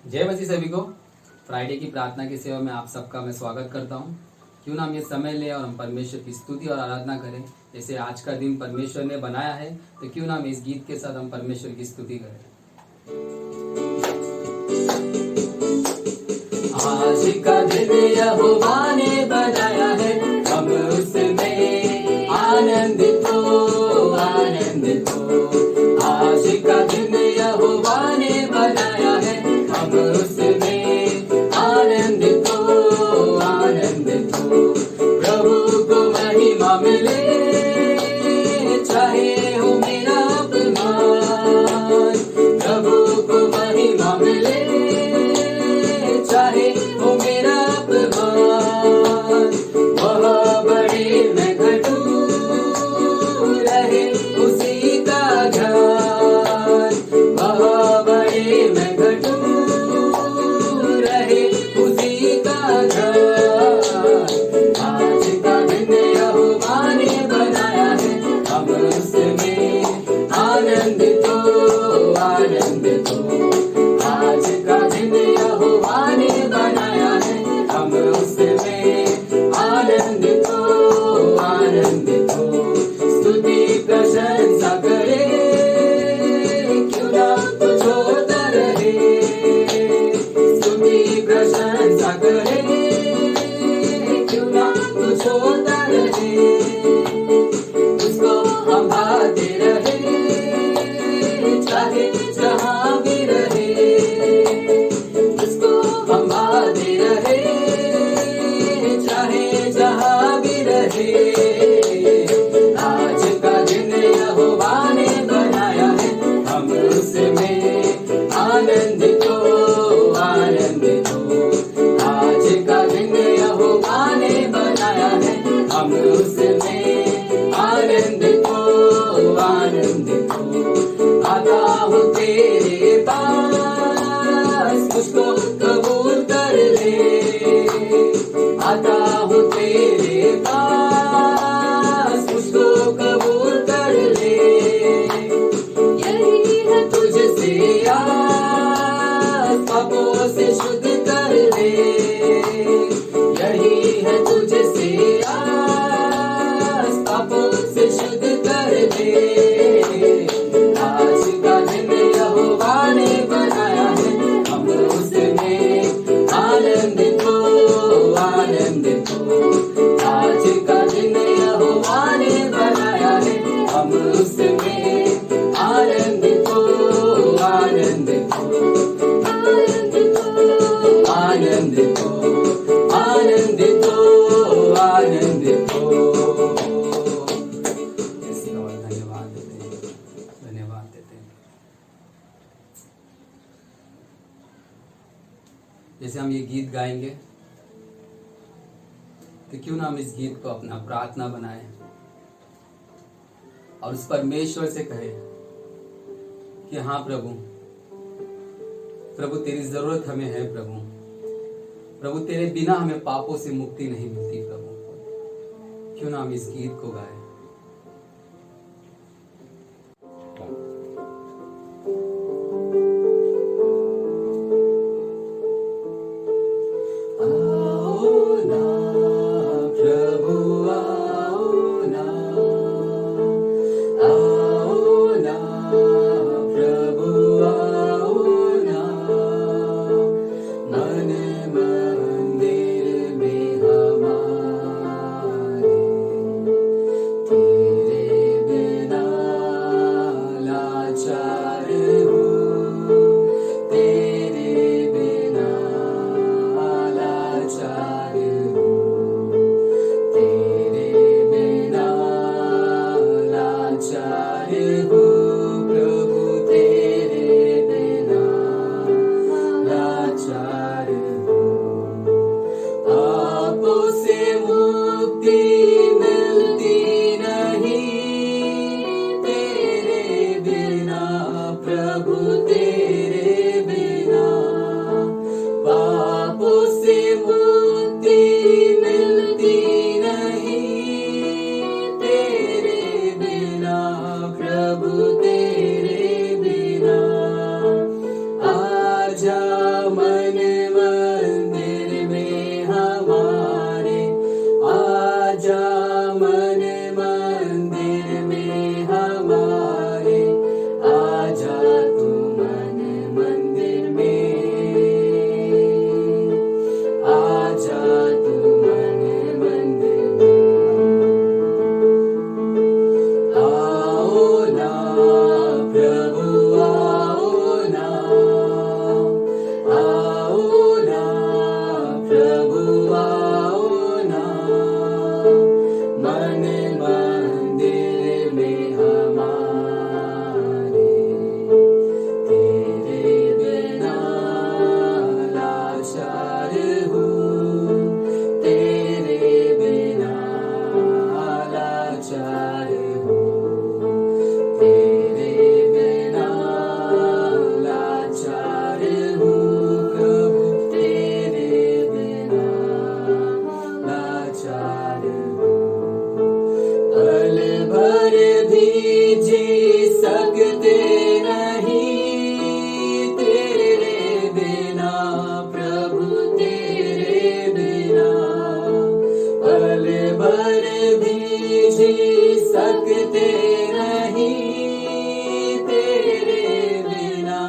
जय मसीह सभी को। फ्राइडे की प्रार्थना की सेवा में आप सबका मैं स्वागत करता हूं। क्यों ना हम ये समय लें और हम परमेश्वर की स्तुति और आराधना करें। जैसे आज का दिन परमेश्वर ने बनाया है, तो क्यों ना हम इस गीत के साथ हम परमेश्वर की स्तुति करें। आज का दिन यहोवा ने बनाया है, हम उसमें आनंदित हो, आनंदित हो। आज का दिन यहोवा ने बनाया है, हम उसमें आनंदित हो, आनंदित हो। प्रभु को महिमा मिले, चाहे हो मेरा अपमान। प्रभु को महिमा मिले, चाहे हो मेरा अपमान। वह बड़े मैं घटूं, रहे उसी का ध्यान। वह बड़े मैं घटूं, रहे उसी का ध्यान। आज का दिन यहोवा ने बनाया है, हम उसमें आनंदित हो, आनंदित हो। आज का दिन यहोवा ने बनाया है, हम उसमें आनंदित हो, आनंदित हो। स्तुति प्रशंसा करे, क्यों ना कुछ होता रहे। स्तुति प्रशंसा करे, क्यों ना कुछ होता रहे। उसको हम भाते रहे, चाहे जहां भी रहे। उसको हम भाते रहे, चाहे जहां भी रहे। आज का दिन यहोवा ने बनाया है, हम उसमें आनंदित हो, आनंदित हो। आज का दिन यहोवा ने बनाया है, हम उसमें आनंदित हो, आनंदित हो। आता हूँ तेरे पास, मुझको कबूल कर ले। आता हूँ तेरे पास, मुझको कबूल कर ले। यही है तुझसे आस, पापों से शुद्ध कर ले। यही है तुझसे आस, पापों से शुद्ध कर ले। आज का दिन यहोवा ने बनाया है, हम उसमें आनंदित हो, आनंदित हो। आज का दिन यहोवा ने बनाया है, हम उसमें आनंदित हो, आनंदित हो। आनंदित हो, आनंदित हो, आनंदित हो, आनंदित हो। धन्यवाद देते हैं, धन्यवाद देते हैं। जैसे हम ये गीत गाएंगे, तो क्यों ना हम इस गीत को अपना प्रार्थना बनाएं और उस परमेश्वर से कहें कि हाँ प्रभु, प्रभु तेरी जरूरत हमें है। प्रभु, प्रभु तेरे बिना हमें पापों से मुक्ति नहीं मिलती। प्रभु, क्यों ना हम इस गीत को गाएं। भर भी जी सकते नहीं तेरे बिना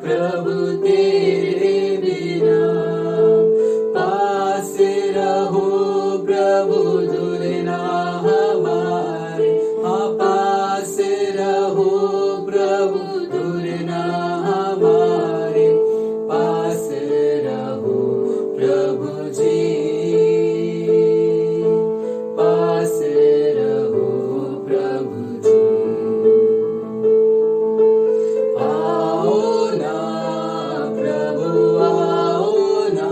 प्रभु तेरे बिना। पास रहो प्रभु दूर ना हमारे, हाँ पास रहो प्रभु दूर ना हमारे, पास रहो प्रभु जी, पास रहो प्रभु जी। आओ ना प्रभु आओ ना,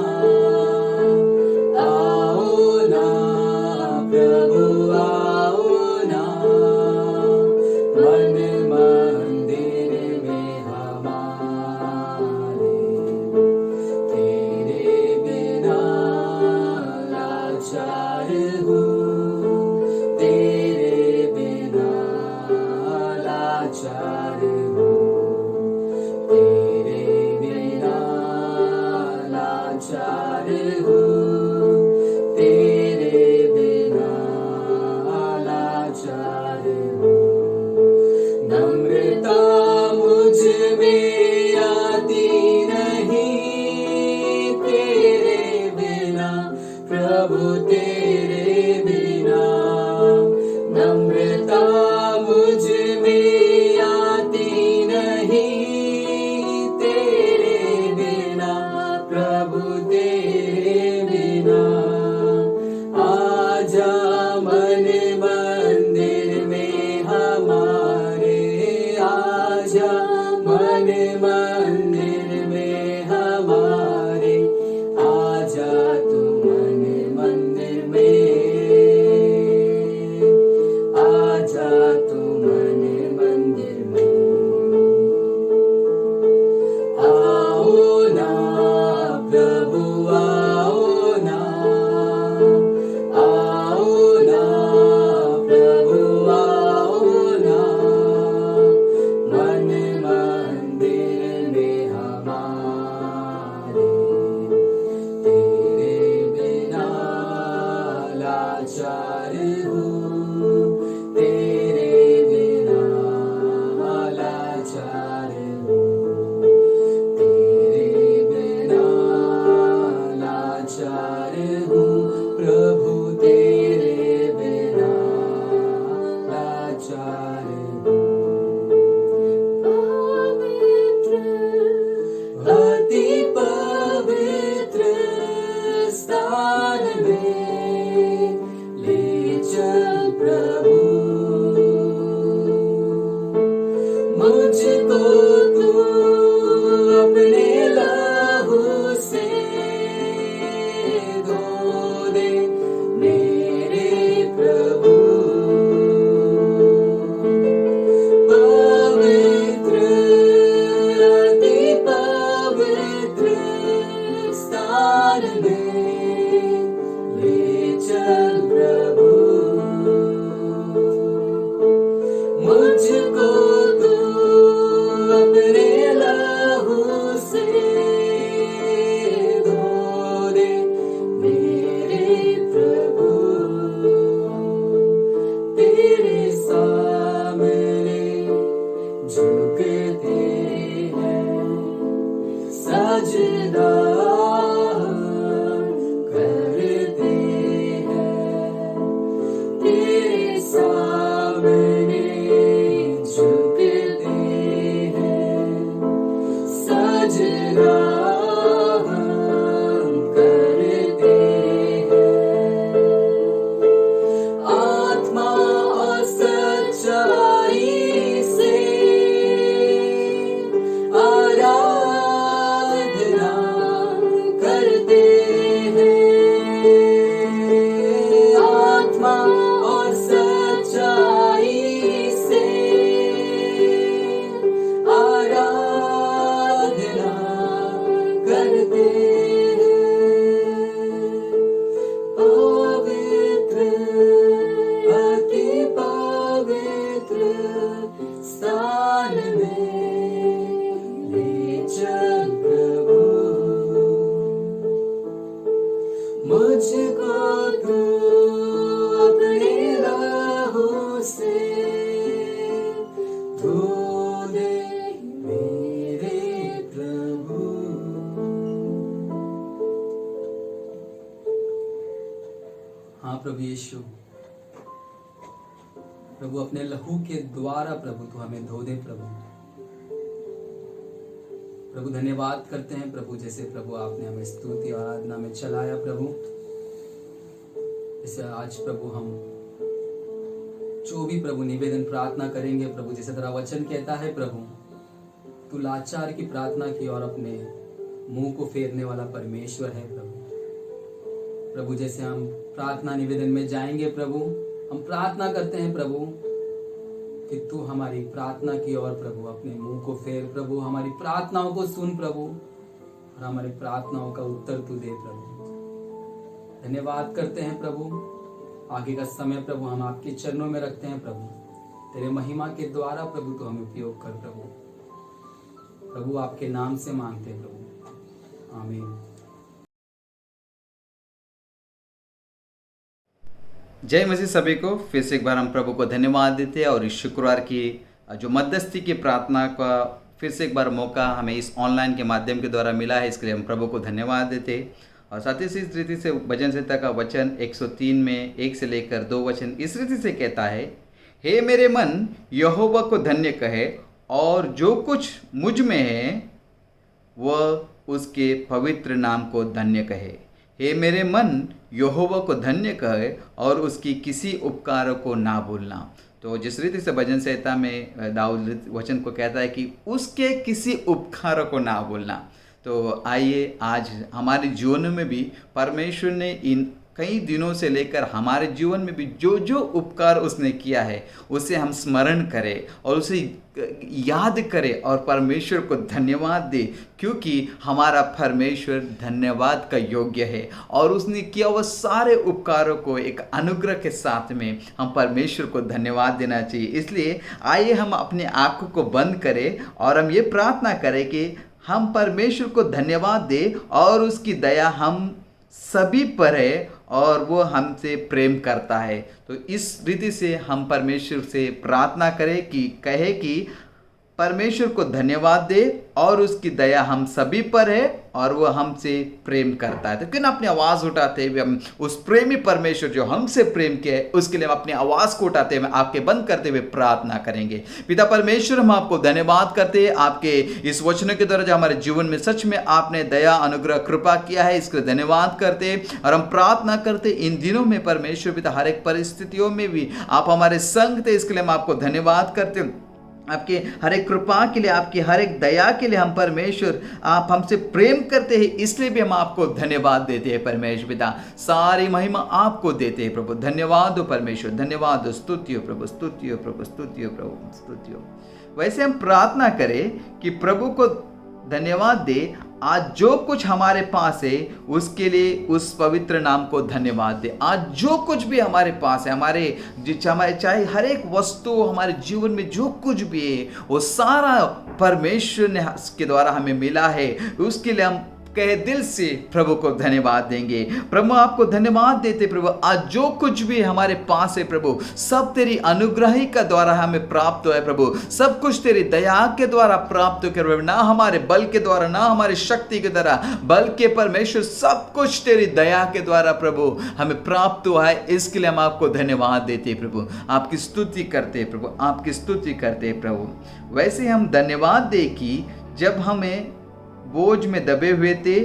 आओ ना प्रभु आओ ना, मन मंदिर में हमारे, तेरे बिना लाचार हूँ, तेरे बिना लाचार हूँ, तेरे बिना लाचार हूँ, तेरे बिना लाचार हूँ। नम्रता मुझ में आती नहीं तेरे बिना प्रभु तेरे बिना। नम्रता मुझ में आती नहीं तेरे बिना प्रभु तेरे बिना। आजा मन मंदिर में हमारे, आजा मन मंदिर में हमारे, आजा तू मन मंदिर में, आजा तू मन मंदिर में। आओ ना प्रभु आओ ना, आओ ना प्रभु आओ ना, मन मंदिर में हमारे, तेरे बिना लाचार हूँ, तेरे बिना लाचार हूँ, तेरे बिना लाचार हूँ, प्रभु तेरे बिना लाचार हूँ। अति पवित्र स्थान में ले चल प्रभु, मुझको तू अपने लहू से धो दे मेरे प्रभु। पवित्र अति पवित्र स्थान में ले चल प्रभु, मुझको तू अपने लहू से धो दे मेरे प्रभु। तेरे सामने झुकते हैं, सजदा करते हैं, तेरे सामने झुकते हैं, सजदा करते हैं। आत्मा और सच्चाई से आराधना करते हैं, आत्मा और सच्चाई प्रभु अपने लहू के द्वारा प्रभु तू हमें धो दे प्रभु। प्रभु धन्यवाद करते हैं प्रभु, जैसे प्रभु आपने हमें स्तुति और आराधना में चलाया प्रभु, जैसे आज प्रभु हम जो भी प्रभु निवेदन प्रार्थना करेंगे प्रभु, जैसे तेरा वचन कहता है प्रभु, तू लाचार की प्रार्थना की और अपने मुंह को फेरने वाला परमेश्वर है प्रभु। प्रभु जैसे हम प्रार्थना निवेदन में जाएंगे प्रभु, हम प्रार्थना करते हैं प्रभु कि तू हमारी प्रार्थना की और प्रभु अपने मुंह को फेर प्रभु, हमारी प्रार्थनाओं को सुन प्रभु और हमारी प्रार्थनाओं का उत्तर तू दे प्रभु। धन्यवाद करते हैं प्रभु। आगे का समय प्रभु हम आपके चरणों में रखते हैं प्रभु, तेरे महिमा के द्वारा प्रभु तो हमें उपयोग कर प्रभु। प्रभु आपके नाम से मांगते हैं प्रभु, आमीन। जय मसीह सभी को। फिर से एक बार हम प्रभु को धन्यवाद देते हैं और इस शुक्रवार की जो मध्यस्थी की प्रार्थना का फिर से एक बार मौका हमें इस ऑनलाइन के माध्यम के द्वारा मिला है, इसके लिए हम प्रभु को धन्यवाद देते हैं। और साथ ही इस रीति से भजन संहिता का वचन 103 में 1 से लेकर 2 वचन इस रीति से कहता है, हे मेरे मन यहोवा को धन्य कहे और जो कुछ मुझ में है वह उसके पवित्र नाम को धन्य कहे। हे मेरे मन यहोवा को धन्य कहे और उसकी किसी उपकार को ना भूलना। तो जिस रीति से भजन संहिता में दाऊद वचन को कहता है कि उसके किसी उपकार को ना भूलना, तो आइए आज हमारे जीवन में भी परमेश्वर ने इन कई दिनों से लेकर हमारे जीवन में भी जो जो उपकार उसने किया है उसे हम स्मरण करें और उसे याद करें और परमेश्वर को धन्यवाद दें, क्योंकि हमारा परमेश्वर धन्यवाद का योग्य है और उसने किया हुआ सारे उपकारों को एक अनुग्रह के साथ में हम परमेश्वर को धन्यवाद देना चाहिए। इसलिए आइए हम अपने आंखों को बंद करें और हम ये प्रार्थना करें कि हम परमेश्वर को धन्यवाद दें और उसकी दया हम सभी पर है और वो हमसे प्रेम करता है। तो इस रीति से हम परमेश्वर से प्रार्थना करें कि कहे कि परमेश्वर को धन्यवाद दे और उसकी दया हम सभी पर है और वो हमसे प्रेम करता है। तो क्यों ना अपनी आवाज़ उठाते हुए हम उस प्रेमी परमेश्वर जो हमसे प्रेम किया है उसके लिए हम अपनी आवाज़ को उठाते हुए आंखें बंद करते हुए प्रार्थना करेंगे। पिता परमेश्वर, हम आपको धन्यवाद करते हैं आपके इस वचनों के द्वारा जो हमारे जीवन में सच में आपने दया अनुग्रह कृपा किया है, इसके लिए धन्यवाद करते और हम प्रार्थना करते इन दिनों में परमेश्वर पिता हर एक परिस्थितियों में भी आप हमारे संग थे, इसके लिए हम आपको धन्यवाद करते हैं। आपके हर एक कृपा के लिए, आपकी हर एक दया के लिए हम परमेश्वर, आप हमसे प्रेम करते हैं इसलिए भी हम आपको धन्यवाद देते हैं परमेश्वर पिता। सारी महिमा आपको देते हैं प्रभु। धन्यवाद हो परमेश्वर, धन्यवाद हो, स्तुति हो प्रभु, स्तुति हो प्रभु, स्तुति हो प्रभु, स्तुति हो। वैसे हम प्रार्थना करें कि प्रभु को धन्यवाद दे, आज जो कुछ हमारे पास है उसके लिए उस पवित्र नाम को धन्यवाद दे। आज जो कुछ भी हमारे पास है, हमारे चाहे हर एक वस्तु हमारे जीवन में जो कुछ भी है वो सारा परमेश्वर ने के द्वारा हमें मिला है, उसके लिए हम कहे दिल से प्रभु को धन्यवाद देंगे। प्रभु आपको धन्यवाद देते प्रभु, आज जो कुछ भी हमारे पास है प्रभु सब तेरी अनुग्रह ही का द्वारा हमें प्राप्त हुआ है प्रभु। सब कुछ तेरी दया के द्वारा प्राप्त हो प्रभु, ना हमारे बल के द्वारा ना हमारी शक्ति के द्वारा, बल्कि परमेश्वर सब कुछ तेरी दया के द्वारा प्रभु हमें प्राप्त हुआ है। इसके लिए हम आपको धन्यवाद देते प्रभु, आपकी स्तुति करते प्रभु, आपकी स्तुति करते प्रभु। वैसे हम धन्यवाद दे कि जब हमें बोझ में दबे हुए थे,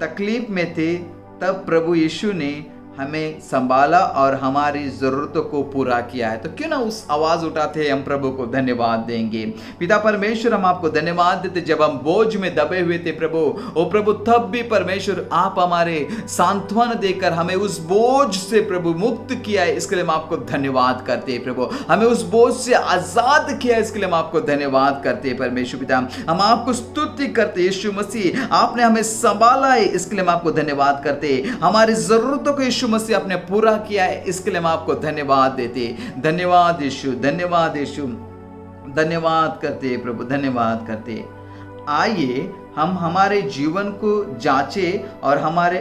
तकलीफ में थे, तब प्रभु यीशु ने हमें संभाला और हमारी ज़रूरतों को पूरा किया है। तो क्यों ना उस आवाज़ उठाते हैं हम प्रभु को धन्यवाद देंगे। पिता परमेश्वर, हम आपको धन्यवाद देते जब हम बोझ में दबे हुए थे प्रभु, ओ प्रभु तब भी परमेश्वर आप हमारे सांत्वना देकर हमें उस बोझ से प्रभु मुक्त किया है, इसके लिए हम आपको धन्यवाद करते हैं प्रभु। हमें उस बोझ से आज़ाद किया है, इसके लिए हम आपको धन्यवाद करते हैं परमेश्वर पिता। हम आपको स्तुति करते यीशु मसीह, आपने हमें संभाला है, इसके लिए हम आपको धन्यवाद करते हैं। हमारी ज़रूरतों को यीशु मसीह आपने पूरा किया है, इसके लिए हम आपको धन्यवाद देते। धन्यवाद यीशु, धन्यवाद यीशु, धन्यवाद करते प्रभु, धन्यवाद करते। आइए हम हमारे जीवन को जांचें और हमारे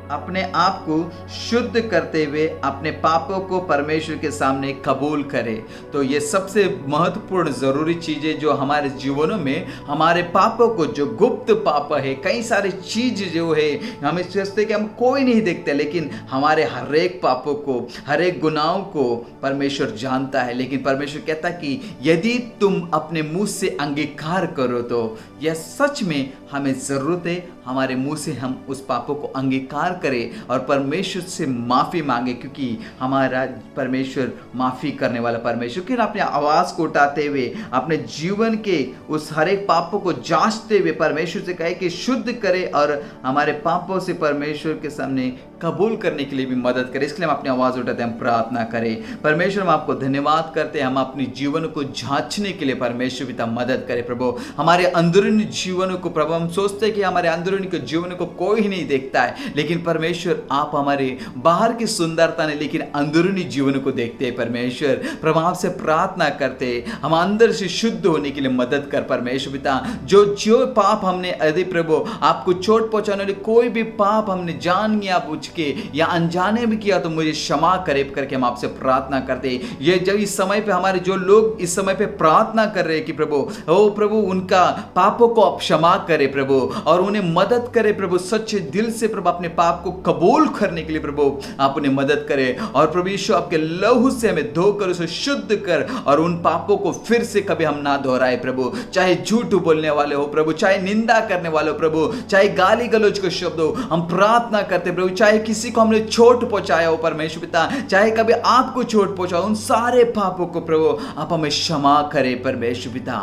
अपने आप को शुद्ध करते हुए अपने पापों को परमेश्वर के सामने कबूल करे। तो ये सबसे महत्वपूर्ण ज़रूरी चीज़ें जो हमारे जीवनों में हमारे पापों को, जो गुप्त पाप है, कई सारी चीज़ जो है हमें सोचते कि हम कोई नहीं देखते, लेकिन हमारे हर एक पापों को, हर एक गुनाहों को परमेश्वर जानता है। लेकिन परमेश्वर कहता है कि यदि तुम अपने मुंह से अंगीकार करो तो यह सच में हमें ज़रूरत है हमारे मुंह से हम उस पापों को अंगीकार करें और परमेश्वर से माफ़ी मांगे, क्योंकि हमारा परमेश्वर माफ़ी करने वाला परमेश्वर। क्योंकि अपने आवाज़ को उठाते हुए अपने जीवन के उस हर एक पापों को जांचते हुए परमेश्वर से कहे कि शुद्ध करे और हमारे पापों से परमेश्वर के सामने कबूल करने के लिए भी मदद करे। इसलिए हम अपनी आवाज़ उठाते हैं, हम प्रार्थना करें। परमेश्वर हम आपको धन्यवाद करते हैं, हम अपने जीवन को जांचने के लिए परमेश्वर पिता मदद करे प्रभु। हमारे अंदरूनी जीवन को प्रभु, हम सोचते हैं कि हमारे अंदरूनी के जीवन को कोई नहीं देखता है, लेकिन परमेश्वर आप हमारे बाहर की सुंदरता नहीं लेकिन अंदरूनी जीवन को देखते हैं परमेश्वर। प्रभु आपसे प्रार्थना करते हम अंदर से शुद्ध होने के लिए मदद कर परमेश्वर पिता। जो जो पाप हमने यदि प्रभु आपको चोट पहुंचाने वाले कोई भी पाप हमने जान या बुझ के या अनजाने में किया तो मुझे क्षमा करे करके हम आपसे प्रार्थना करते। ये जब इस समय पे हमारे जो लोग इस समय पे प्रार्थना कर रहे हैं कि प्रभु ओ प्रभु उनका पापों को आप क्षमा करे प्रभु और उन्हें मदद करे प्रभु, सच्चे दिल से प्रभु अपने पाप को कबूल करने के लिए प्रभु आप उन्हें मदद करे। और प्रभु यीशु आपके लहू से हमें धोकर उसे शुद्ध कर और उन पापों को फिर से कभी हम ना दोहराए प्रभु। चाहे झूठ बोलने वाले हो प्रभु, चाहे निंदा करने वाले हो प्रभु, चाहे गाली गलौज के शब्द हो, हम प्रार्थना करते प्रभु। चाहे किसी को हमने चोट पहुंचाया हो परमेश्वर पिता, चाहे कभी आपको चोट पहुंचाओ, उन सारे पापों को प्रभु आप हमें क्षमा करें परमेश्वर पिता।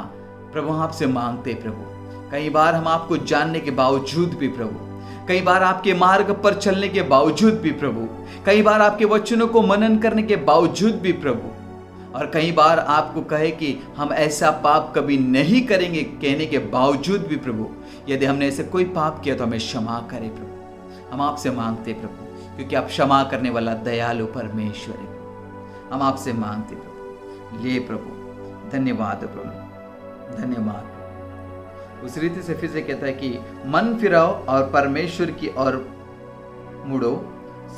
प्रभु आपसे मांगते प्रभु, कई बार हम आपको जानने के बावजूद भी प्रभु, कई बार आपके मार्ग पर चलने के बावजूद भी प्रभु, कई बार आपके वचनों को मनन करने के बावजूद भी प्रभु, और कई बार आपको कहे कि हम ऐसा पाप कभी नहीं करेंगे कहने के बावजूद भी प्रभु, यदि हमने ऐसे कोई पाप किया तो हमें क्षमा करें प्रभु। हम आपसे मांगते प्रभु, क्योंकि आप क्षमा करने वाला दयालु परमेश्वर है। हम आपसे मांगते प्रभु, ले प्रभु, धन्यवाद प्रभु, धन्यवाद। उस रीति से फिर से कहता है कि मन फिराओ और परमेश्वर की ओर मुड़ो,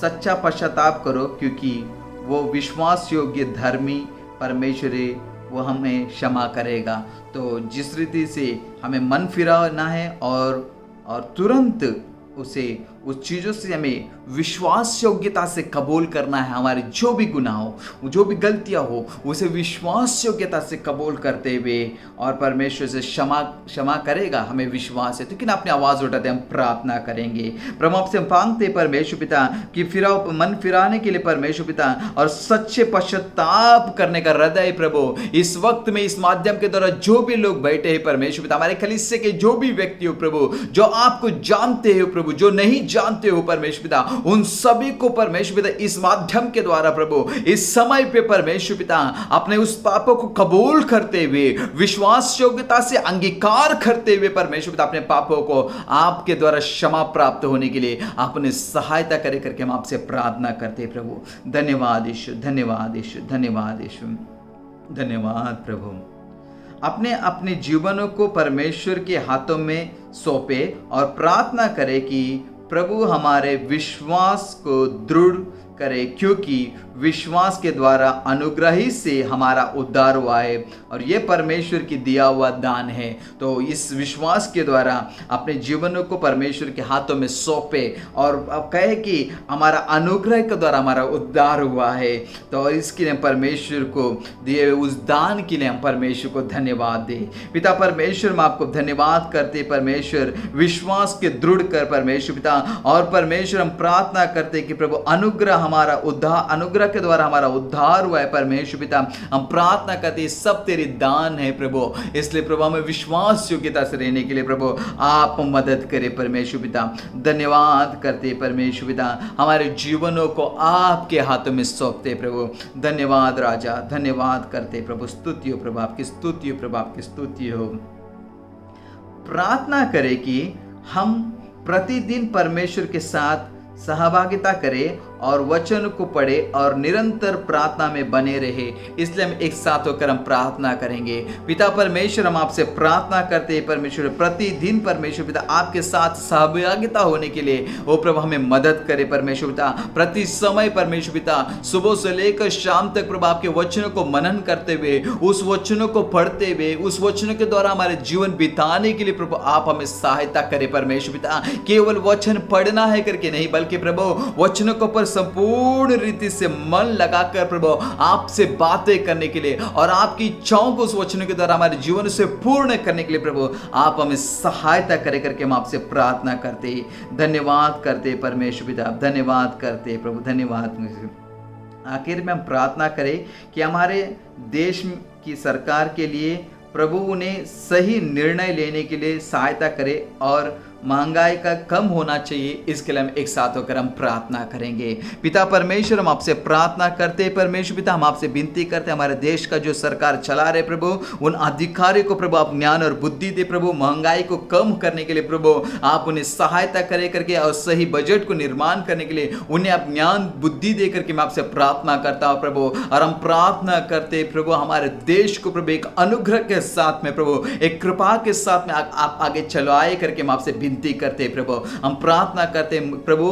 सच्चा पश्चाताप करो, क्योंकि वो विश्वास योग्य धर्मी परमेश्वर है, वो हमें क्षमा करेगा। तो जिस रीति से हमें मन फिराना है और तुरंत उसे उस चीज़ों से हमें विश्वास योग्यता से कबूल करना है। हमारे जो भी गुनाह हो, जो भी गलतियां हो, उसे विश्वास योग्यता से कबूल करते हुए और परमेश्वर से क्षमा करेगा, हमें विश्वास है। तो लेकिन अपनी आवाज़ उठाते हम प्रार्थना करेंगे। प्रभु आपसे मांगते परमेश्वर पिता कि फिराओ, मन फिराने के लिए परमेश्वर पिता, और सच्चे पश्चाताप करने का हृदय प्रभु इस वक्त में इस माध्यम के द्वारा जो भी लोग बैठे हैं परमेश्वर पिता, हमारे कलीसिया के जो भी व्यक्ति हो प्रभु, जो आपको जानते हो प्रभु, जो नहीं जानते हो परमेश्वर पिता, उन सभी को परमेश्वर पिता इस माध्यम के द्वारा प्रभु इस समय पे परमेश्वर पिता अपने उस पापों को कबूल करते हुए विश्वास योग्यता से अंगीकार करते हुए परमेश्वर पिता अपने पापों को आपके द्वारा क्षमा प्राप्त होने के लिए आपने सहायता करे करके हम आपसे प्रार्थना करते हैं प्रभु। धन्यवाद यीशु, धन्यवाद यीशु, धन्यवाद यीशु, धन्यवाद प्रभु। अपने अपने जीवनों को परमेश्वर के हाथों में सौंपे और प्रार्थना करें कि प्रभु हमारे विश्वास को दृढ़ करे, क्योंकि विश्वास के द्वारा अनुग्रह ही से हमारा उद्धार हुआ है और ये परमेश्वर की दिया हुआ दान है। तो इस विश्वास के द्वारा अपने जीवनों को परमेश्वर के हाथों में सौंपे और अब कहे कि हमारा अनुग्रह के द्वारा हमारा उद्धार हुआ है। तो इसके लिए परमेश्वर को दिए हुए उस दान के लिए हम परमेश्वर को धन्यवाद दें। पिता परमेश्वर हम आपको धन्यवाद करते परमेश्वर, विश्वास के दृढ़ कर परमेश्वर पिता, और परमेश्वर हम प्रार्थना करते कि प्रभु अनुग्रह हमारा उद्धार, अनुग्रह के द्वारा हमारा उद्धार हुआ है परमेश्वर पिता। हम प्रार्थना करते सब तेरी दान है प्रभु, इसलिए प्रभु हमें विश्वास योग्यता से रहने के लिए प्रभु आप मदद करें परमेश्वर पिता। धन्यवाद करते परमेश्वर पिता, हमारे जीवनों को आपके हाथों में सौंपते प्रभु। धन्यवाद राजा, धन्यवाद करते प्रभु। स्तुति हो प्रभु, आपकी स्तुति हो प्रभु, आपकी स्तुति हो। प्रार्थना करें कि हम प्रतिदिन परमेश्वर के साथ सहभागिता करें और वचन को पढ़े और निरंतर प्रार्थना में बने रहे। इसलिए हम एक साथ होकर हम प्रार्थना करेंगे। पिता परमेश्वर, हम आपसे प्रार्थना करते हैं परमेश्वर, प्रतिदिन परमेश्वर पिता आपके साथ सहभागिता होने के लिए ओ प्रभु हमें मदद करे परमेश्वर पिता। प्रति समय परमेश्वर पिता सुबह से लेकर शाम तक प्रभु आपके वचनों को मनन करते हुए, उस वचनों को पढ़ते हुए, उस वचनों के द्वारा हमारे जीवन बिताने के लिए प्रभु आप हमें सहायता करें परमेश्वर पिता। केवल वचन पढ़ना है करके नहीं, बल्कि प्रभु वचनों के ऊपर संपूर्ण रीति से मन लगाकर प्रभु आपसे बातें करने के लिए और आपकी इच्छाओं को उस वचनों के द्वारा हमारे जीवन से पूर्ण करने के लिए प्रभु आप हमें सहायता करें करके हम आपसे प्रार्थना करते, धन्यवाद करते परमेश्वर पिता, धन्यवाद करते प्रभु, धन्यवाद। आखिर में हम प्रार्थना करें कि हमारे देश की सरकार के लिए प्रभु उन्हें सही निर्णय लेने के लिए सहायता करे और महंगाई का कम होना चाहिए। इसके लिए हम एक साथ होकर हम प्रार्थना करेंगे। पिता परमेश्वर, हम आपसे प्रार्थना करते हैं परमेश्वर पिता, हम आपसे विनती करते हैं हमारे देश का जो सरकार चला रहे प्रभु, उन अधिकारियों को प्रभु आप ज्ञान और बुद्धि दे प्रभु, महंगाई को कम करने के लिए प्रभु आप उन्हें सहायता करे करके और सही बजट को निर्माण करने के लिए उन्हें आप ज्ञान बुद्धि दे करके मैं आपसे प्रार्थना करता हूँ प्रभु। और हम प्रार्थना करते प्रभु हमारे देश को प्रभु एक अनुग्रह के साथ में प्रभु, एक कृपा के साथ में आप आगे चलवाए करके हम आपसे विनती करते प्रभु। हम प्रार्थना करते प्रभु,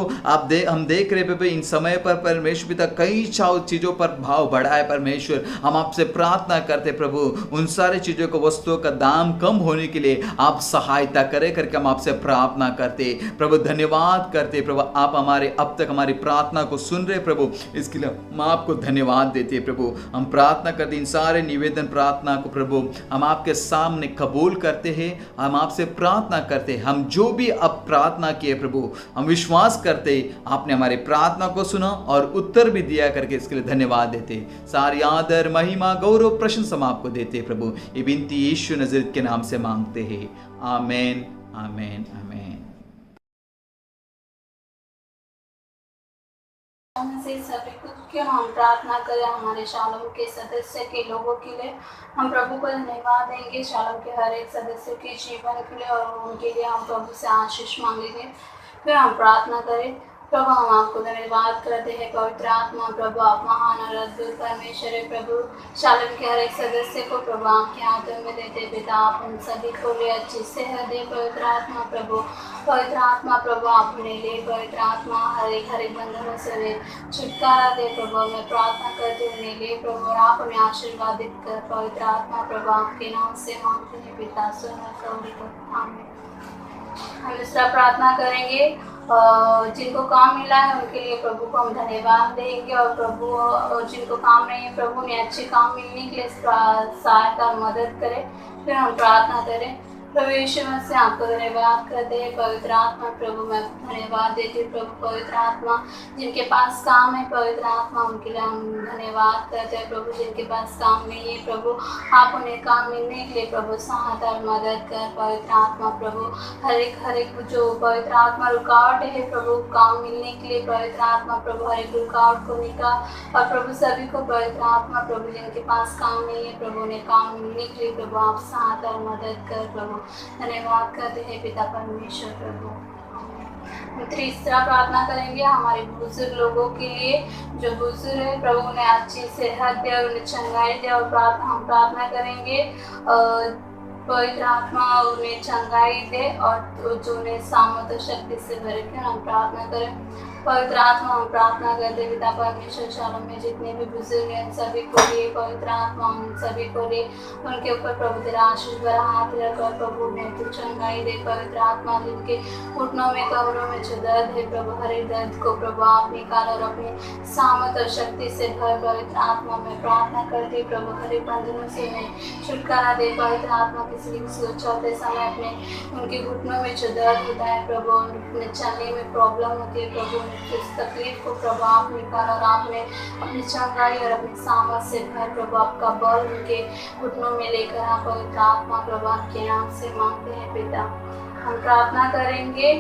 हम देख रहे प्रभु इन समय पर परमेश्वर पिता कई चीजों पर भाव बढ़ा है परमेश्वर। हम आपसे प्रार्थना करते प्रभु उन सारी चीजों को, वस्तुओं का दाम कम होने के लिए आप सहायता करें करके हम आपसे प्रार्थना करते प्रभु। धन्यवाद करते प्रभु, आप हमारे अब तक हमारी प्रार्थना को सुन रहे प्रभु, इसके लिए हम आपको धन्यवाद देते प्रभु। हम प्रार्थना करते इन सारे निवेदन प्रार्थना को प्रभु हम आपके सामने कबूल करते हैं। हम आपसे प्रार्थना करते, हम जो भी अब प्रार्थना किए प्रभु, हम विश्वास करते आपने हमारी प्रार्थना को सुना और उत्तर भी दिया करके इसके लिए धन्यवाद देते। सारी आदर महिमा गौरव प्रशंसा हम आपको देते प्रभु। ये विनती यीशु नजरेत के नाम से मांगते हैं, आमेन आमेन आमेन। से सभी कुछ क्यों हम प्रार्थना करें हमारे शालोम के सदस्य के लोगों के लिए। हम प्रभु को धन्यवाद देंगे शालोम के हर एक सदस्य के जीवन के लिए और उनके लिए हम प्रभु से आशीष मांगेंगे। फिर हम प्रार्थना करें। प्रभु हम आपको धन्यवाद करते हैं पवित्र आत्मा, प्रभु आप महान और अद्भुत परमेश्वर है प्रभु। शालोम के हर एक सदस्य को प्रभु आपके हाथों में देते पिता, आप उन सभी को ले अच्छी सेहत दे पवित्र आत्मा प्रभु। पवित्र आत्मा प्रभु आप उन्हें ले पवित्र आत्मा हर एक बंधनों से उन्हें छुटकारा दे प्रभु। मैं प्रार्थना करते उन्हें ले प्रभु और आप उन्हें आशीर्वादित कर पवित्र आत्मा प्रभु। आपके नाम से मांगते हैं पिता, सुनो कौड़ी को आमीन। हम दूसरा प्रार्थना करेंगे, जिनको काम मिला है उनके लिए प्रभु को हम धन्यवाद देंगे और प्रभु जिनको काम नहीं है प्रभु उन्हें अच्छे काम मिलने के लिए सहायता और मदद करें। फिर हम प्रार्थना करें। प्रभु यीशु मसीह आपको धन्यवाद करते हैं पवित्र आत्मा प्रभु। मैं धन्यवाद देती हूँ प्रभु पवित्र आत्मा, जिनके पास काम है पवित्र आत्मा उनके लिए हम धन्यवाद करते हैं प्रभु। जिनके पास काम नहीं है प्रभु आप उन्हें काम मिलने के लिए प्रभु सहायता और मदद कर पवित्र आत्मा प्रभु। हर एक जो पवित्र आत्मा रुकावट है प्रभु काम मिलने के लिए पवित्र आत्मा प्रभु हर एक रुकावट को निकाल और प्रभु सभी को पवित्र आत्मा प्रभु जिनके पास काम नहीं है प्रभु उन्हें काम मिलने के लिए प्रभु आप सहायता और मदद कर प्रभु। धन्यवाद करते हैं पिता परमेश्वर प्रभु। तीसरा प्रार्थना करेंगे हमारे बुजुर्ग लोगों के लिए, जो बुजुर्ग है प्रभु उन्हें अच्छी सेहत दे और उन्हें चंगाई दे और हम प्रार्थना करेंगे पवित्र आत्मा उन्हें चंगाई दे और जो उन्हें सामर्थ्य शक्ति से भरे के हम प्रार्थना करें। पवित्र आत्मा हम प्रार्थना करते पिता परमेश्वर शालोम में जितने भी बुजुर्ग हैं सभी को लिए पवित्र आत्मा उन सभी को लिए उनके ऊपर प्रभु तेरा आशीष भरा हाथ रखकर प्रभु उन्हें तू चंगाई दे पवित्र आत्मा। जिनके घुटनों में कमरों में जो दर्द है प्रभु हर एक दर्द को प्रभु आप निकाल और अपने सामर्थ और शक्ति से भर पवित्र आत्मा में प्रार्थना करते प्रभु हर एक बंधनों से उन्हें छुटकारा दे पवित्र आत्मा। किसी को चलते समय अपने उनके घुटनों में जो दर्द होता है प्रभु उन्हें चलने में प्रॉब्लम होती है प्रभु इस तकलीफ को प्रभु आप निकाल और आपने अपनी चंगाई और अपनी सामर्थ से भर प्रभु आपका बल उनके घुटनों में लेकर आप पवित्र आत्मा प्रभु आपके नाम से मांगते हैं पिता। हम प्रार्थना करेंगे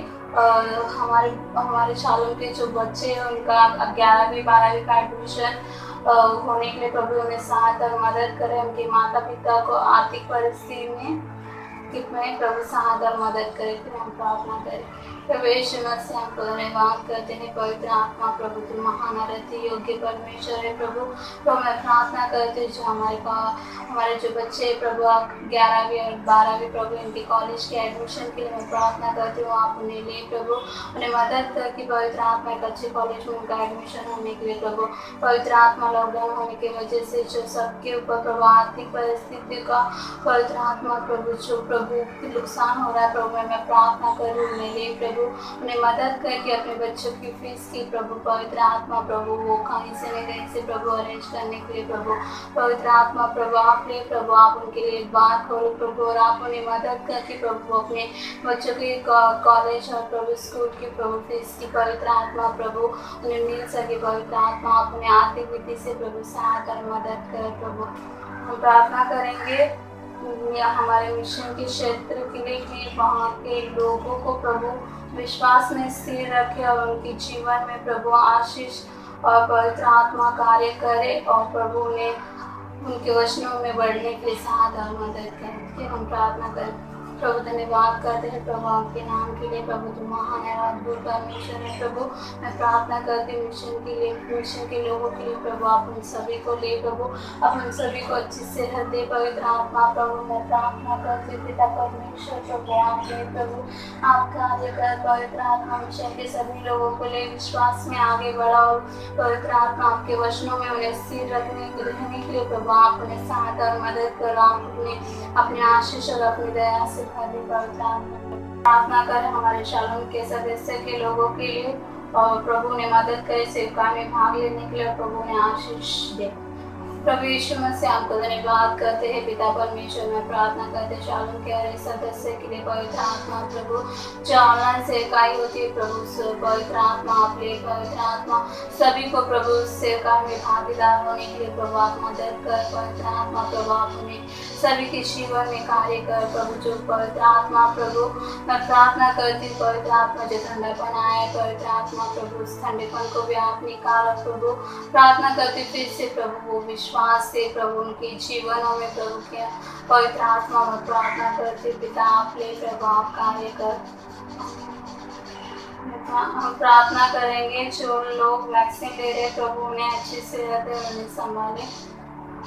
हमारे शालों के जो बच्चे हैं उनका 11वीं 12वीं का एडमिशन होने के लिए प्रभु उन्हें सहायता और मदद करें। उनके माता पिता को आर्थिक परिस्थिति में कि मैं प्रभु सहायता और मदद करे, फिर हम प्रार्थना करें। प्रभु यीशु मसीह हमको धन्यवाद करते हैं। पवित्र आत्मा प्रभु तुम महान और अति योग्य परमेश्वर है प्रभु। तो मैं प्रार्थना करती हूँ जो हमारे जो बच्चे प्रभु 11वीं और 12वीं प्रभु इनके कॉलेज के एडमिशन के लिए मैं प्रार्थना करती हूँ, आप उन्हें ले प्रभु, उन्हें मदद करके पवित्र आत्मा एक अच्छे कॉलेज में उनका एडमिशन होने के लिए प्रभु। पवित्र आत्मा लॉकडाउन होने की वजह से जो सबके ऊपर प्रभु आर्थिक परिस्थिति का पवित्र आत्मा प्रभु जो प्रभु नुकसान हो रहा है प्रभु, मैं प्रार्थना करूँ उन्हें ले प्रभु, उन्हें मदद करके अपने बच्चों की फीस की प्रभु पवित्र आत्मा प्रभु वो कहीं से न कहीं से प्रभु अरेंज करने के लिए प्रभु। पवित्र आत्मा प्रभु आप ले प्रभु, आप उनके लिए बात करो प्रभु, और आप उन्हें मदद करके प्रभु अपने बच्चों की कॉलेज और प्रभु स्कूल की प्रभु फीस की पवित्र आत्मा प्रभु उन्हें मिल सके। पवित्र आत्मा आप उन्हें आर्थिक विधि से प्रभु सहायता और मदद करे प्रभु। हम प्रार्थना करेंगे या हमारे मिशन के क्षेत्र के लिए कि वहाँ के लोगों को प्रभु विश्वास में स्थिर रखे और उनके जीवन में प्रभु आशीष और पवित्र आत्मा कार्य करे और प्रभु उन्हें उनके वचनों में बढ़ने के लिए सहायता और मदद करें। फिर हम प्रार्थना करें। प्रभु धन्यवाद करते हैं प्रभु आपके नाम के लिए प्रभु, तुम महान है अद्भुत परमेश्वर है प्रभु। मैं प्रार्थना करती हूँ मिशन के लोगों के लिए प्रभु, आप उन सभी को ले प्रभु, आप उन सभी को अच्छी सेहत दे पवित्र आत्मा प्रभु। मैं प्रार्थना करती हूँ पिता परमेश्वर प्रभु आप ले प्रभु, आप कार्य कर पवित्र आत्मा मिशन के सभी लोगों को ले विश्वास में आगे बढ़ाओ पवित्र आत्मा, आपके वचनों में उन्हें स्थिर रहने के लिए प्रभु आप उन्हें सहायता और मदद करो, आप उन्हें अपने आशीष और अपनी दया से प्रार्थना करें हमारे शालोम के सदस्य के लोगों के लिए और प्रभु ने मदद करे सेवका में भाग लेने के लिए, प्रभु ने आशीष दे। प्रभु यीशु मसीह आपको धन्यवाद करते हैं पिता परमेश्वर। में प्रार्थना करते हैं शालोम के हर सदस्य के लिए पवित्र आत्मा प्रभु, जो ऑनलाइन सेवकाई होती है प्रभु पवित्र आत्मा आप ले पवित्र आत्मा सभी को प्रभु सेवका में भागीदार होने के लिए प्रभु आप मदद कर पवित्र आत्मा प्रभु, आप उन्हें सभी के जीवन में कार्य कर प्रभु। जो पवित्र आत्मा प्रभु मैं प्रार्थना करती हूँ पवित्र आत्मा जो ठंडापन आया है पवित्र आत्मा प्रभु उस ठंडेपन को भी आप निकालो प्रभु। प्रार्थना करती फिर से प्रभु वो विश्वास से प्रभु उनके जीवनों में प्रभु किया पवित्र आत्मा में प्रार्थना करती पिता आप ले प्रभु आप कार्य कर। हम प्रार्थना करेंगे जो लोग वैक्सीन ले रहे प्रभु उन्हें अच्छे से रहते उन्हें संभाले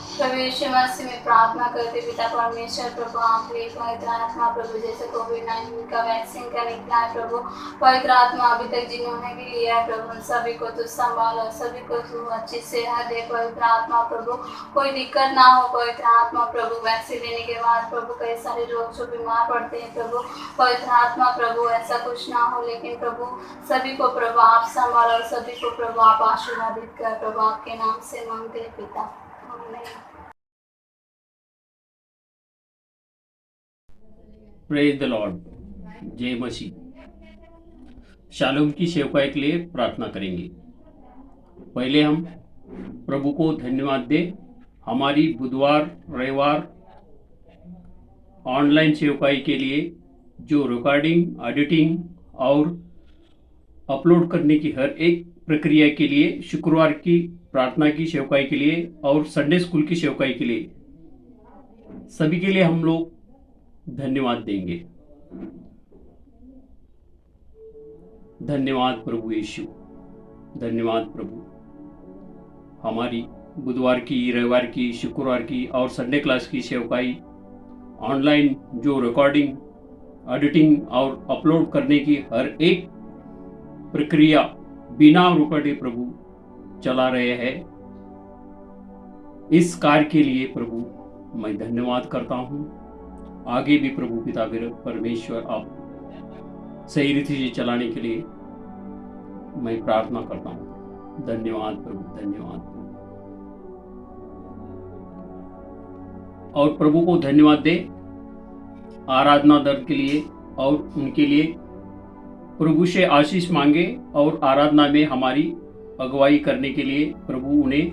प्रभु यीशु मसीह में प्रार्थना करते पिता परमेश्वर प्रभु आप ले पवित्र आत्मा प्रभु जैसे कोविड-19 का वैक्सीन का निकला है प्रभु पवित्र आत्मा अभी तक जिन्होंने भी लिया है प्रभु उन सभी को तू संभालो सभी को तू अच्छी सेहत दे पवित्र आत्मा प्रभु, कोई दिक्कत ना हो पवित्र आत्मा प्रभु। वैक्सीन लेने के बाद प्रभु कई सारे लोग जो बीमार पड़ते हैं प्रभु पवित्र आत्मा प्रभु ऐसा कुछ ना हो, लेकिन प्रभु सभी को प्रभु आप संभालो और सभी को प्रभु आप आशीर्वादित कर प्रभु आपके नाम से मांगते हैं पिता। प्रेज द लॉर्ड, जय मसीह। शालोम की सेवकाई के लिए प्रार्थना करेंगे। पहले हम प्रभु को धन्यवाद दें हमारी बुधवार रविवार ऑनलाइन सेवकाई के लिए जो रिकॉर्डिंग एडिटिंग और अपलोड करने की हर एक प्रक्रिया के लिए, शुक्रवार की प्रार्थना की सेवकाई के लिए और संडे स्कूल की सेवकाई के लिए, सभी के लिए हम लोग धन्यवाद देंगे। धन्यवाद प्रभु यीशु, धन्यवाद प्रभु। हमारी बुधवार की रविवार की शुक्रवार की और संडे क्लास की सेवकाई ऑनलाइन जो रिकॉर्डिंग एडिटिंग और अपलोड करने की हर एक प्रक्रिया बिना रुकावटे प्रभु चला रहे हैं। इस कार्य के लिए प्रभु मैं धन्यवाद करता हूँ। आगे भी प्रभु पिता परमेश्वर आप सही रीति से चलाने के लिए मैं प्रार्थना करता हूँ। धन्यवाद प्रभु, धन्यवाद प्रभु। और प्रभु को धन्यवाद दे आराधना दल के लिए और उनके लिए प्रभु से आशीष मांगे और आराधना में हमारी अगुवाई करने के लिए प्रभु उन्हें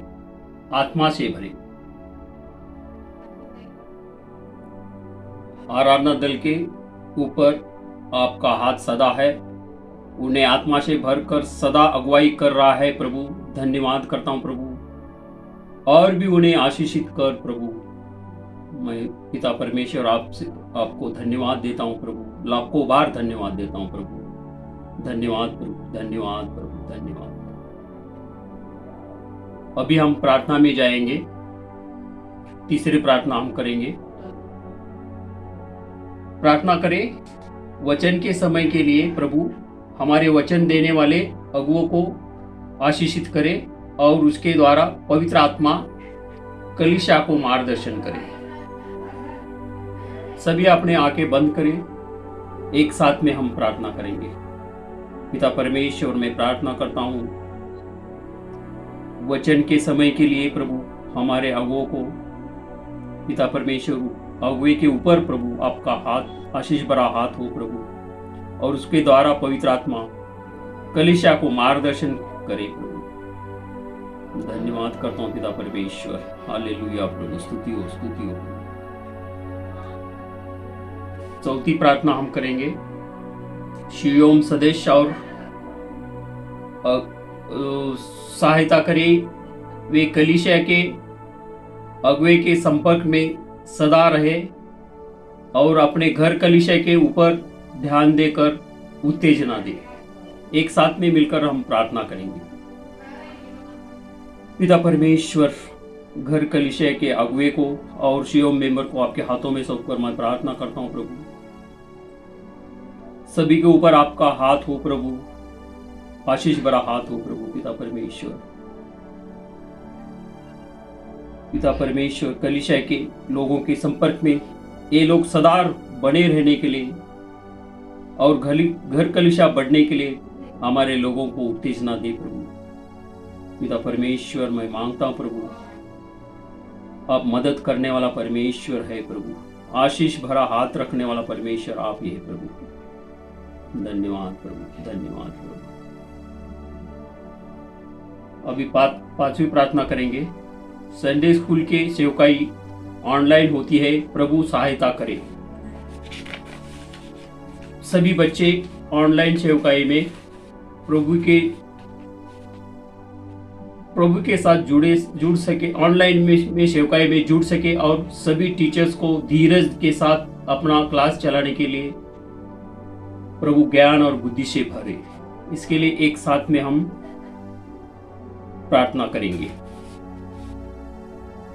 आत्मा से भरे। आराधना दल के ऊपर आपका हाथ सदा है, उन्हें आत्मा से भरकर सदा अगुवाई कर रहा है प्रभु। धन्यवाद करता हूं प्रभु, और भी उन्हें आशीषित कर प्रभु। मैं पिता परमेश्वर आपको धन्यवाद देता हूँ प्रभु, लाखों बार धन्यवाद देता हूँ प्रभु। धन्यवाद प्रभु, धन्यवाद प्रभु, धन्यवाद। अभी हम प्रार्थना में जाएंगे। तीसरी प्रार्थना हम करेंगे। प्रार्थना करें वचन के समय के लिए। प्रभु हमारे वचन देने वाले अगुओं को आशीषित करे और उसके द्वारा पवित्र आत्मा कलीसिया को मार्गदर्शन करे। सभी अपने आंखें बंद करें, एक साथ में हम प्रार्थना करेंगे। पिता परमेश्वर, मैं प्रार्थना करता हूँ वचन के समय के लिए प्रभु हमारे अगुओं को, पिता परमेश्वर अगुए के ऊपर प्रभु आपका हाथ, आशीष भरा हाथ हो प्रभु, और उसके द्वारा पवित्र आत्मा कलीसिया को मार्गदर्शन करे प्रभु। धन्यवाद करता हूँ पिता परमेश्वर। हालेलुया प्रभु, स्तुति हो, स्तुति हो। चौथी प्रार्थना हम करेंगे। शियोम सदस्य और सहायता करे वे कलीसिया के अगुए के संपर्क में सदा रहे और अपने घर कलीसिया के ऊपर ध्यान देकर उत्तेजना दे। एक साथ में मिलकर हम प्रार्थना करेंगे। पिता परमेश्वर, घर कलीसिया के अगुए को और शियोम मेंबर को आपके हाथों में सौंपकर मैं प्रार्थना करता हूं प्रभु। सभी के ऊपर आपका हाथ हो प्रभु, आशीष भरा हाथ हो प्रभु। पिता परमेश्वर, पिता परमेश्वर, कलीसिया के लोगों के संपर्क में ये लोग सदा बने रहने के लिए और घर कलीसिया बढ़ने के लिए हमारे लोगों को उत्तेजना दे प्रभु। पिता परमेश्वर, मैं मांगता हूं प्रभु, आप मदद करने वाला परमेश्वर है प्रभु, आशीष भरा हाथ रखने वाला परमेश्वर आप ही है प्रभु। धन्यवाद प्रभु, धन्यवाद प्रभु। अभी पांचवी प्रार्थना करेंगे। संडे स्कूल के सेवकाई ऑनलाइन होती है, प्रभु सहायता करें। सभी बच्चे ऑनलाइन सेवकाई में प्रभु के साथ जुड़ सके, ऑनलाइन में सेवकाई में जुड़ सके और सभी टीचर्स को धीरज के साथ अपना क्लास चलाने के लिए प्रभु ज्ञान और बुद्धि से भरे। इसके लिए एक साथ में हम प्रार्थना करेंगे।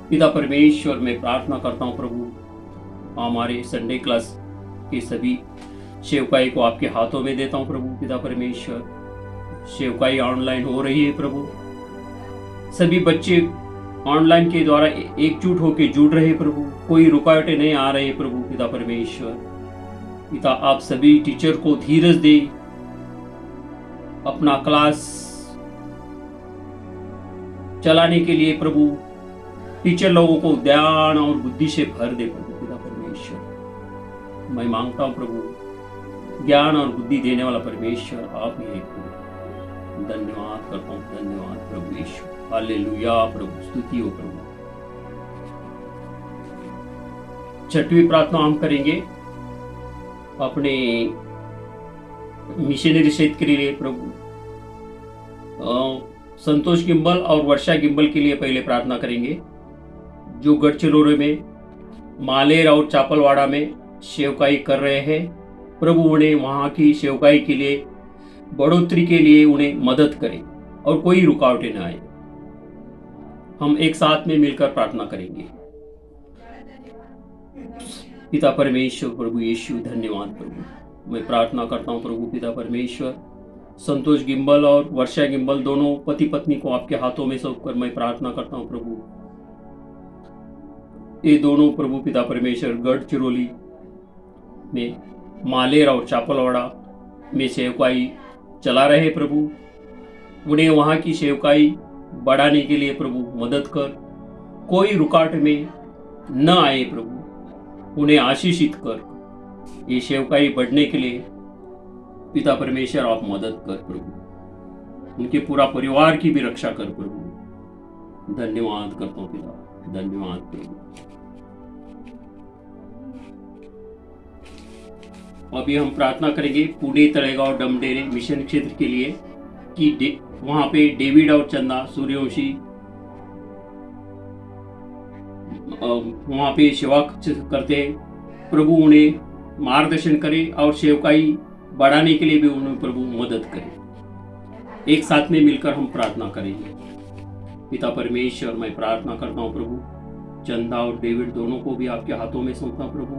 पिता परमेश्वर, मैं प्रार्थना करता हूं प्रभु, हमारे संडे क्लास के सभी सेवकाई को आपके हाथों में देता हूं प्रभु। पिता परमेश्वर, सेवकाई ऑनलाइन हो रही है प्रभु, सभी बच्चे ऑनलाइन के द्वारा एकजुट होकर जुड़ रहे प्रभु, कोई रुकावटें नहीं आ रही प्रभु। पिता परमेश्वर, पिता आप सभी टीचर को धीरज दे, अपना क्लास चलाने के लिए प्रभु टीचर लोगों को ज्ञान और बुद्धि से भर दे प्रभु। पिता परमेश्वर, मैं मांगता हूं प्रभु, ज्ञान और बुद्धि देने वाला परमेश्वर आप ही है प्रभु। धन्यवाद करता हूं, धन्यवाद प्रभु यीशु। हालेलुया प्रभु, स्तुति हो प्रभु। छठवीं प्रार्थना हम करेंगे अपने मिशनरी क्षेत्र के लिए प्रभु। संतोष गिम्बल और वर्षा गिम्बल के लिए पहले प्रार्थना करेंगे, जो गढ़चिरौली में, मालेर और चापलवाड़ा में सेवकाई कर रहे हैं प्रभु। उन्हें वहाँ की सेवकाई के लिए, बढ़ोतरी के लिए उन्हें मदद करें और कोई रुकावटें न आए। हम एक साथ में मिलकर प्रार्थना करेंगे। पिता परमेश्वर, प्रभु यीशु, धन्यवाद प्रभु। मैं प्रार्थना करता हूँ प्रभु पिता परमेश्वर, संतोष गिम्बल और वर्षा गिम्बल दोनों पति पत्नी को आपके हाथों में सौंपकर मैं प्रार्थना करता हूँ प्रभु। ये दोनों प्रभु पिता परमेश्वर गढ़चिरौली में, मालेर और चापलवाड़ा में सेवकाई चला रहे प्रभु। उन्हें वहाँ की सेवकाई बढ़ाने के लिए प्रभु मदद कर, कोई रुकावट में न आए प्रभु, उन्हें आशीषित कर। ये सेवकाई बढ़ने के लिए पिता परमेश्वर आप मदद कर प्रभु, उनके पूरा परिवार की भी रक्षा कर प्रभु। धन्यवाद करता हूँ पिता, धन्यवाद प्रभु। अभी हम प्रार्थना करेंगे पुणे, तळेगांव, डमडेरे मिशन क्षेत्र के लिए कि वहां पे डेविड और चंदा सूर्यवंशी वहाँ पे सेवा करते हैं, प्रभु उन्हें मार्गदर्शन करे और सेवकाई बढ़ाने के लिए भी उन्हें प्रभु मदद करे। एक साथ में मिलकर हम प्रार्थना करेंगे। पिता परमेश्वर, मैं प्रार्थना करता हूँ प्रभु, चंदा और डेविड दोनों को भी आपके हाथों में सौंपता प्रभु।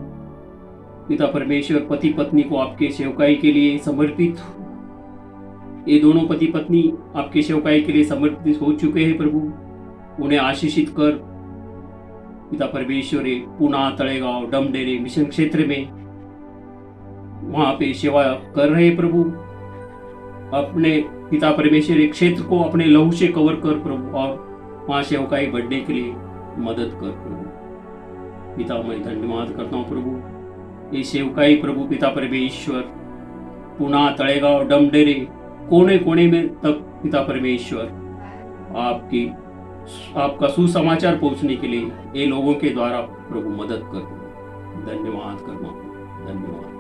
पिता परमेश्वर, पति पत्नी को आपके सेवकाई के लिए समर्पित, ये दोनों पति पत्नी आपके सेवकाई के लिए समर्पित हो चुके हैं प्रभु, उन्हें आशीषित कर। पिता परमेश्वर, पुना, तळेगांव, डमडेरे मिशन क्षेत्र में वहां पे सेवा कर रहे प्रभु, अपने पिता परमेश्वर एक क्षेत्र को अपने लहू से कवर कर प्रभु, और वहां सेवकाई बढ़ने के लिए मदद कर प्रभु। पिता, मैं धन्यवाद करता हूँ प्रभु, ये सेवकाई प्रभु पिता परमेश्वर पुना, तळेगांव, डमडेरे कोने कोने में तक पिता परमेश्वर आपका सुसमाचार पहुंचने के लिए ये लोगों के द्वारा प्रभु मदद कर। धन्यवाद करना, धन्यवाद।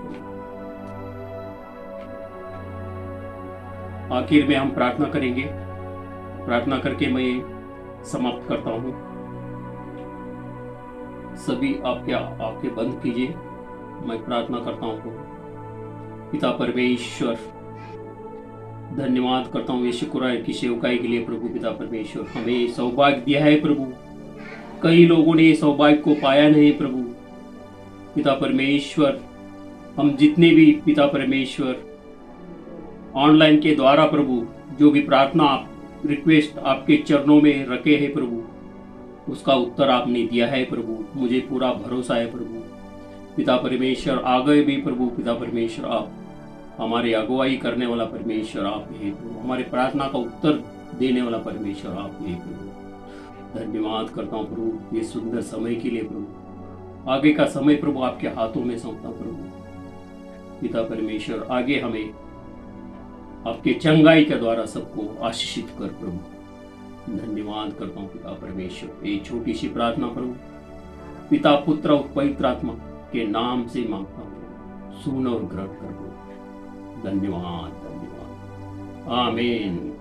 आखिर में हम प्रार्थना करेंगे। प्रार्थना करके मैं समाप्त करता हूँ। सभी आपके आंखें बंद कीजिए, मैं प्रार्थना करता हूँ। पिता परमेश्वर, धन्यवाद करता हूँ ये शुक्र की सेवकाई के लिए प्रभु। पिता परमेश्वर, हमें सौभाग्य दिया है प्रभु, कई लोगों ने सौभाग्य को पाया नहीं प्रभु। पिता परमेश्वर, हम जितने भी पिता परमेश्वर ऑनलाइन के द्वारा प्रभु जो भी प्रार्थना रिक्वेस्ट आपके चरणों में रखे हैं प्रभु, उसका उत्तर आपने दिया है प्रभु। मुझे पूरा भरोसा है प्रभु। पिता परमेश्वर, आगे भी प्रभु पिता परमेश्वर आप हमारे अगुवाई करने वाला परमेश्वर आप ही प्रभु, हमारे प्रार्थना का उत्तर देने वाला परमेश्वर आप ही प्रभु। धन्यवाद करता हूँ प्रभु ये सुंदर समय के लिए प्रभु। आगे का समय प्रभु आपके हाथों में सौंपता प्रभु। पिता परमेश्वर, आगे हमें आपके चंगाई के द्वारा सबको आशीषित कर प्रभु। धन्यवाद करता हूँ पिता परमेश्वर। एक छोटी सी प्रार्थना प्रभु पिता, पुत्र और पवित्र आत्मा के नाम से मांगता हूँ, सुन और ग्रहण कर प्रभु। धन्यवाद, धन्यवाद। आमीन।